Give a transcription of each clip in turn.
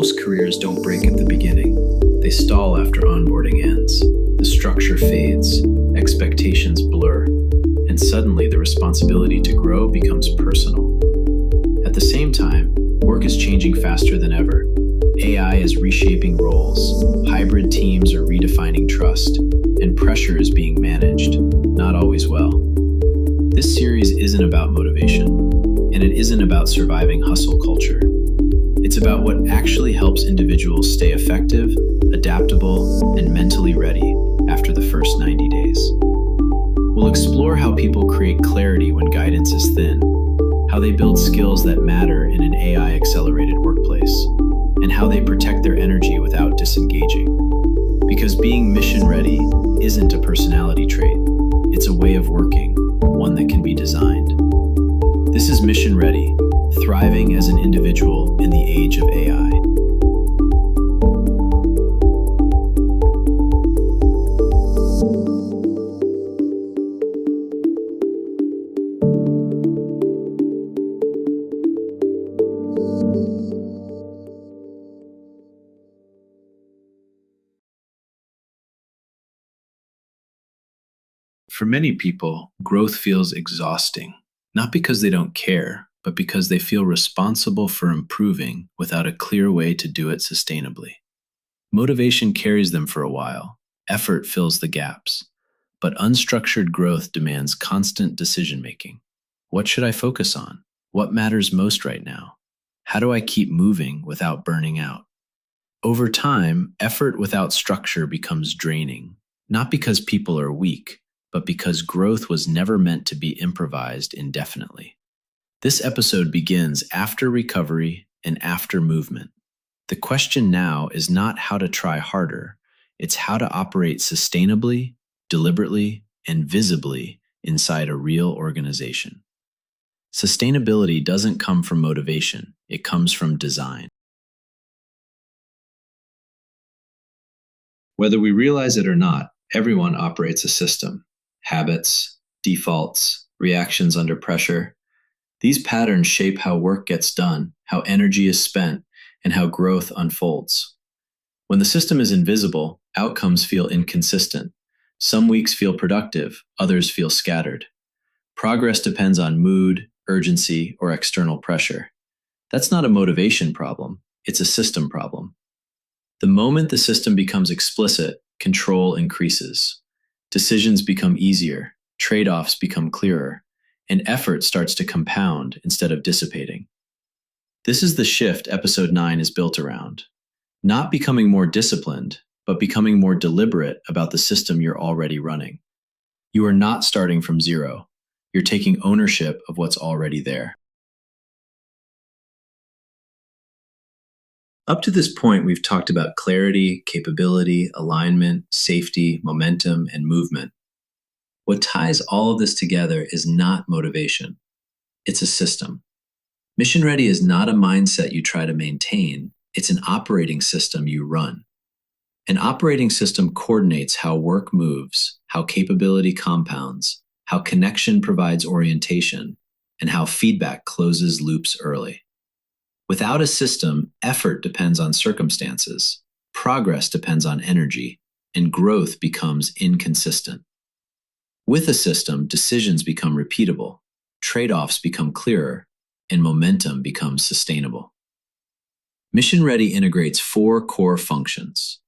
Most careers don't break at the beginning. They stall after onboarding ends. The structure fades, expectations blur, and suddenly the responsibility to grow becomes personal. At the same time, work is changing faster than ever. AI is reshaping roles, hybrid teams are redefining trust, and pressure is being managed, not always well. This series isn't about motivation, and it isn't about surviving hustle culture. It's about what actually helps individuals stay effective, adaptable, and mentally ready after the first 90 days. We'll explore how people create clarity when guidance is thin, how they build skills that matter in an AI-accelerated workplace, and how they protect their energy without disengaging. Because being mission-ready isn't a personality trait, it's a way of working, one that can be designed. This is Mission Ready, thriving as an individual in the age of AI. For many people, growth feels exhausting, not because they don't care, but because they feel responsible for improving without a clear way to do it sustainably. Motivation carries them for a while, effort fills the gaps, but unstructured growth demands constant decision-making. What should I focus on? What matters most right now? How do I keep moving without burning out? Over time, effort without structure becomes draining, not because people are weak, but because growth was never meant to be improvised indefinitely. This episode begins after recovery and after movement. The question now is not how to try harder, it's how to operate sustainably, deliberately, and visibly inside a real organization. Sustainability doesn't come from motivation, it comes from design. Whether we realize it or not, everyone operates a system. Habits, defaults, reactions under pressure. These patterns shape how work gets done, how energy is spent, and how growth unfolds. When the system is invisible, outcomes feel inconsistent. Some weeks feel productive, others feel scattered. Progress depends on mood, urgency, or external pressure. That's not a motivation problem, it's a system problem. The moment the system becomes explicit, control increases. Decisions become easier, trade-offs become clearer, and effort starts to compound instead of dissipating. This is the shift Episode 9 is built around. Not becoming more disciplined, but becoming more deliberate about the system you're already running. You are not starting from zero. You're taking ownership of what's already there. Up to this point, we've talked about clarity, capability, alignment, safety, momentum, and movement. What ties all of this together is not motivation. It's a system. Mission Ready is not a mindset you try to maintain. It's an operating system you run. An operating system coordinates how work moves, how capability compounds, how connection provides orientation, and how feedback closes loops early. Without a system, effort depends on circumstances, progress depends on energy, and growth becomes inconsistent. With a system, decisions become repeatable, trade-offs become clearer, and momentum becomes sustainable. Mission Ready integrates 4 core functions.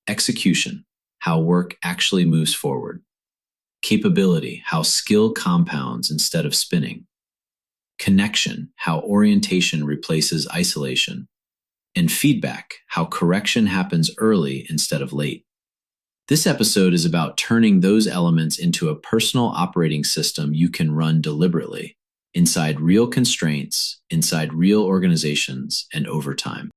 Execution, how work actually moves forward. Capability, how skill compounds instead of spinning. Connection, how orientation replaces isolation. And feedback, how correction happens early instead of late. This episode is about turning those elements into a personal operating system you can run deliberately, inside real constraints, inside real organizations, and over time.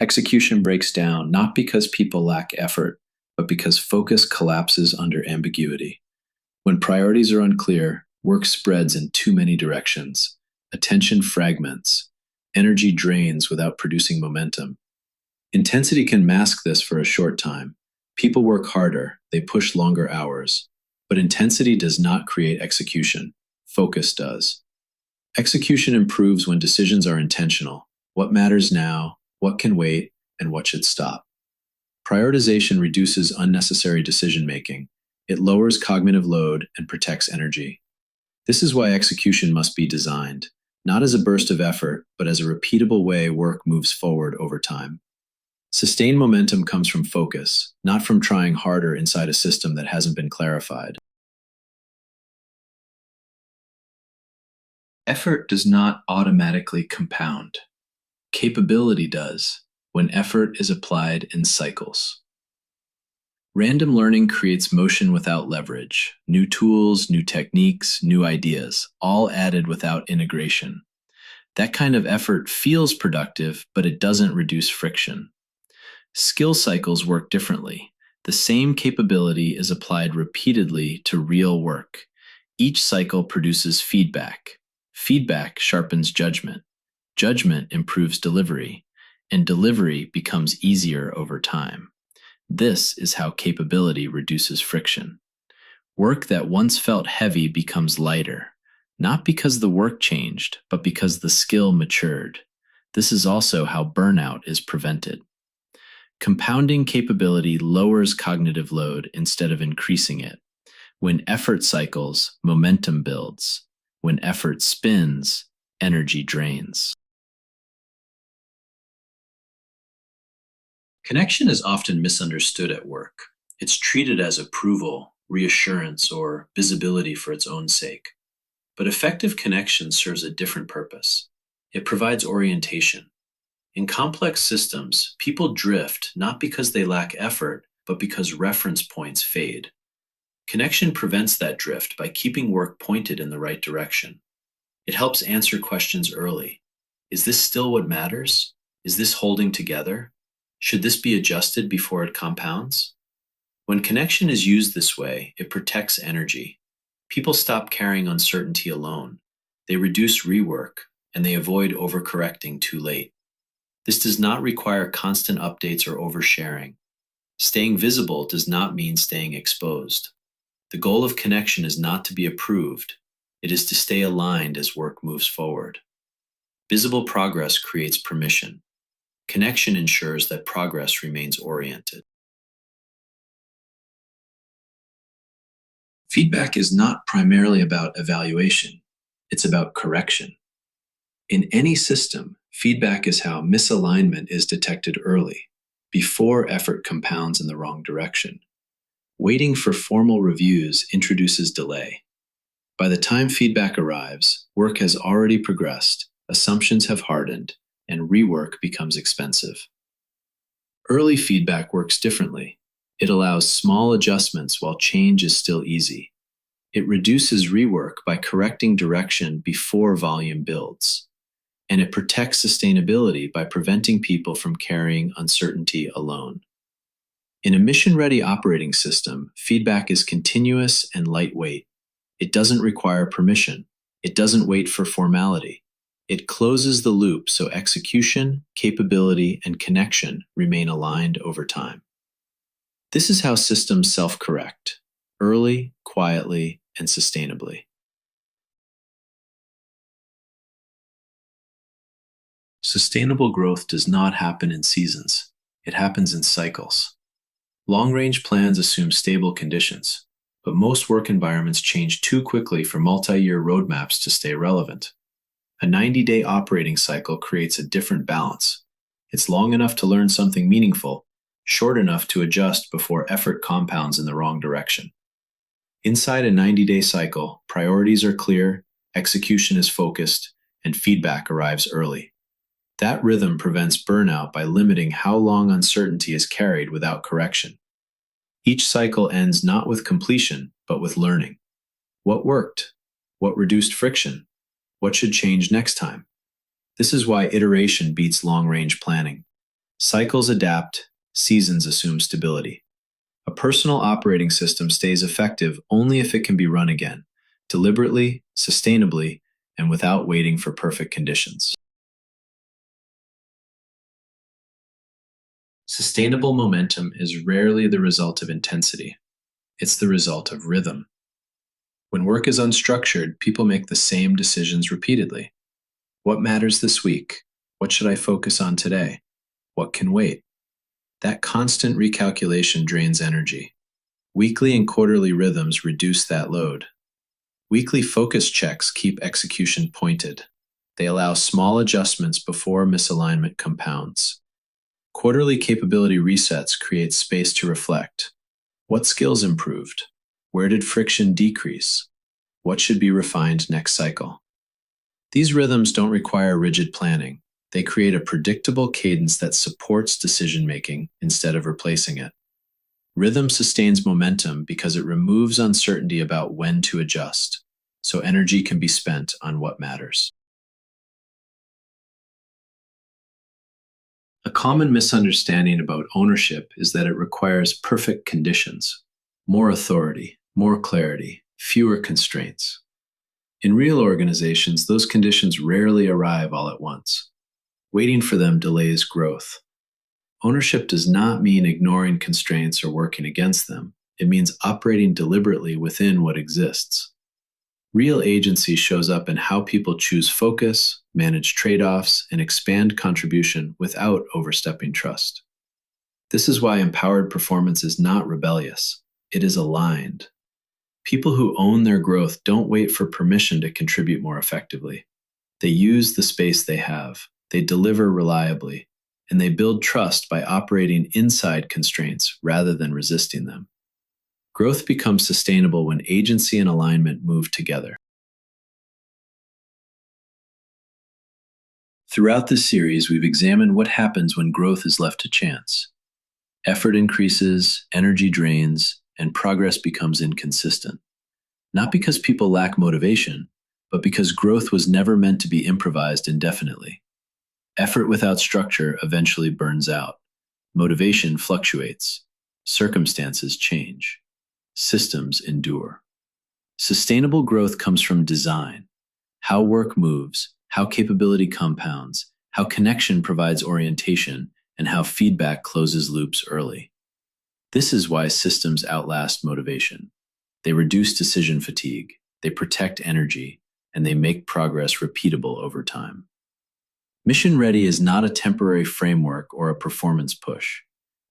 Execution breaks down not because people lack effort, but because focus collapses under ambiguity. When priorities are unclear, work spreads in too many directions, attention fragments, energy drains without producing momentum. Intensity can mask this for a short time. People work harder, they push longer hours, but intensity does not create execution. Focus does. Execution improves when decisions are intentional. What matters now, what can wait, and what should stop. Prioritization reduces unnecessary decision making. It lowers cognitive load and protects energy. This is why execution must be designed, not as a burst of effort, but as a repeatable way work moves forward over time. Sustained momentum comes from focus, not from trying harder inside a system that hasn't been clarified. Effort does not automatically compound. Capability does, when effort is applied in cycles. Random learning creates motion without leverage, new tools, new techniques, new ideas, all added without integration. That kind of effort feels productive, but it doesn't reduce friction. Skill cycles work differently. The same capability is applied repeatedly to real work. Each cycle produces feedback. Feedback sharpens judgment. Judgment improves delivery, and delivery becomes easier over time. This is how capability reduces friction. Work that once felt heavy becomes lighter, not because the work changed, but because the skill matured. This is also how burnout is prevented. Compounding capability lowers cognitive load instead of increasing it. When effort cycles, momentum builds. When effort spins, energy drains. Connection is often misunderstood at work. It's treated as approval, reassurance, or visibility for its own sake. But effective connection serves a different purpose. It provides orientation. In complex systems, people drift not because they lack effort, but because reference points fade. Connection prevents that drift by keeping work pointed in the right direction. It helps answer questions early. Is this still what matters? Is this holding together? Should this be adjusted before it compounds? When connection is used this way, it protects energy. People stop carrying uncertainty alone. They reduce rework, and they avoid overcorrecting too late. This does not require constant updates or oversharing. Staying visible does not mean staying exposed. The goal of connection is not to be approved. It is to stay aligned as work moves forward. Visible progress creates permission. Connection ensures that progress remains oriented. Feedback is not primarily about evaluation. It's about correction. In any system, feedback is how misalignment is detected early, before effort compounds in the wrong direction. Waiting for formal reviews introduces delay. By the time feedback arrives, work has already progressed, assumptions have hardened, and rework becomes expensive. Early feedback works differently. It allows small adjustments while change is still easy. It reduces rework by correcting direction before volume builds. And it protects sustainability by preventing people from carrying uncertainty alone. In a mission-ready operating system, feedback is continuous and lightweight. It doesn't require permission. It doesn't wait for formality. It closes the loop so execution, capability, and connection remain aligned over time. This is how systems self-correct, early, quietly, and sustainably. Sustainable growth does not happen in seasons. It happens in cycles. Long-range plans assume stable conditions, but most work environments change too quickly for multi-year roadmaps to stay relevant. A 90-day operating cycle creates a different balance. It's long enough to learn something meaningful, short enough to adjust before effort compounds in the wrong direction. Inside a 90-day cycle, priorities are clear, execution is focused, and feedback arrives early. That rhythm prevents burnout by limiting how long uncertainty is carried without correction. Each cycle ends not with completion, but with learning. What worked? What reduced friction? What should change next time? This is why iteration beats long-range planning. Cycles adapt, seasons assume stability. A personal operating system stays effective only if it can be run again, deliberately, sustainably, and without waiting for perfect conditions. Sustainable momentum is rarely the result of intensity. It's the result of rhythm. When work is unstructured, people make the same decisions repeatedly. What matters this week? What should I focus on today? What can wait? That constant recalculation drains energy. Weekly and quarterly rhythms reduce that load. Weekly focus checks keep execution pointed. They allow small adjustments before misalignment compounds. Quarterly capability resets create space to reflect. What skills improved? Where did friction decrease? What should be refined next cycle? These rhythms don't require rigid planning. They create a predictable cadence that supports decision-making instead of replacing it. Rhythm sustains momentum because it removes uncertainty about when to adjust, so energy can be spent on what matters. A common misunderstanding about ownership is that it requires perfect conditions, more authority, more clarity, fewer constraints. In real organizations, those conditions rarely arrive all at once. Waiting for them delays growth. Ownership does not mean ignoring constraints or working against them. It means operating deliberately within what exists. Real agency shows up in how people choose focus, manage trade-offs, and expand contribution without overstepping trust. This is why empowered performance is not rebellious. It is aligned. People who own their growth don't wait for permission to contribute more effectively. They use the space they have, they deliver reliably, and they build trust by operating inside constraints rather than resisting them. Growth becomes sustainable when agency and alignment move together. Throughout this series, we've examined what happens when growth is left to chance. Effort increases, energy drains, and progress becomes inconsistent. Not because people lack motivation, but because growth was never meant to be improvised indefinitely. Effort without structure eventually burns out. Motivation fluctuates. Circumstances change. Systems endure. Sustainable growth comes from design, how work moves, how capability compounds, how connection provides orientation, and how feedback closes loops early. This is why systems outlast motivation. They reduce decision fatigue, they protect energy, and they make progress repeatable over time. Mission Ready is not a temporary framework or a performance push.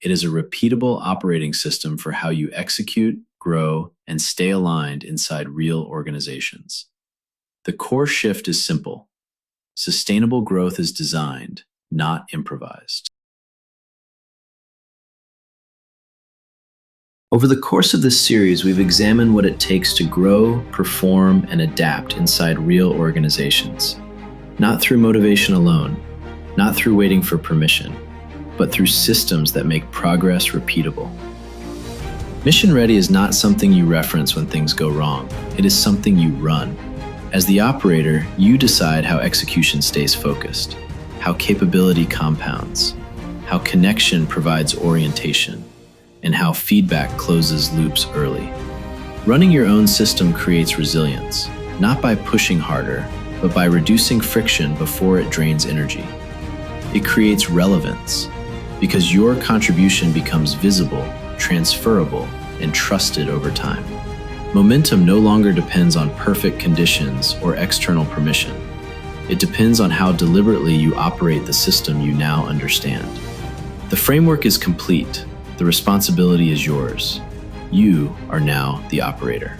It is a repeatable operating system for how you execute, grow, and stay aligned inside real organizations. The core shift is simple. Sustainable growth is designed, not improvised. Over the course of this series, we've examined what it takes to grow, perform, and adapt inside real organizations. Not through motivation alone, not through waiting for permission, but through systems that make progress repeatable. Mission Ready is not something you reference when things go wrong. It is something you run. As the operator, you decide how execution stays focused, how capability compounds, how connection provides orientation, and how feedback closes loops early. Running your own system creates resilience, not by pushing harder, but by reducing friction before it drains energy. It creates relevance, because your contribution becomes visible, transferable, and trusted over time. Momentum no longer depends on perfect conditions or external permission. It depends on how deliberately you operate the system you now understand. The framework is complete. The responsibility is yours. You are now the operator.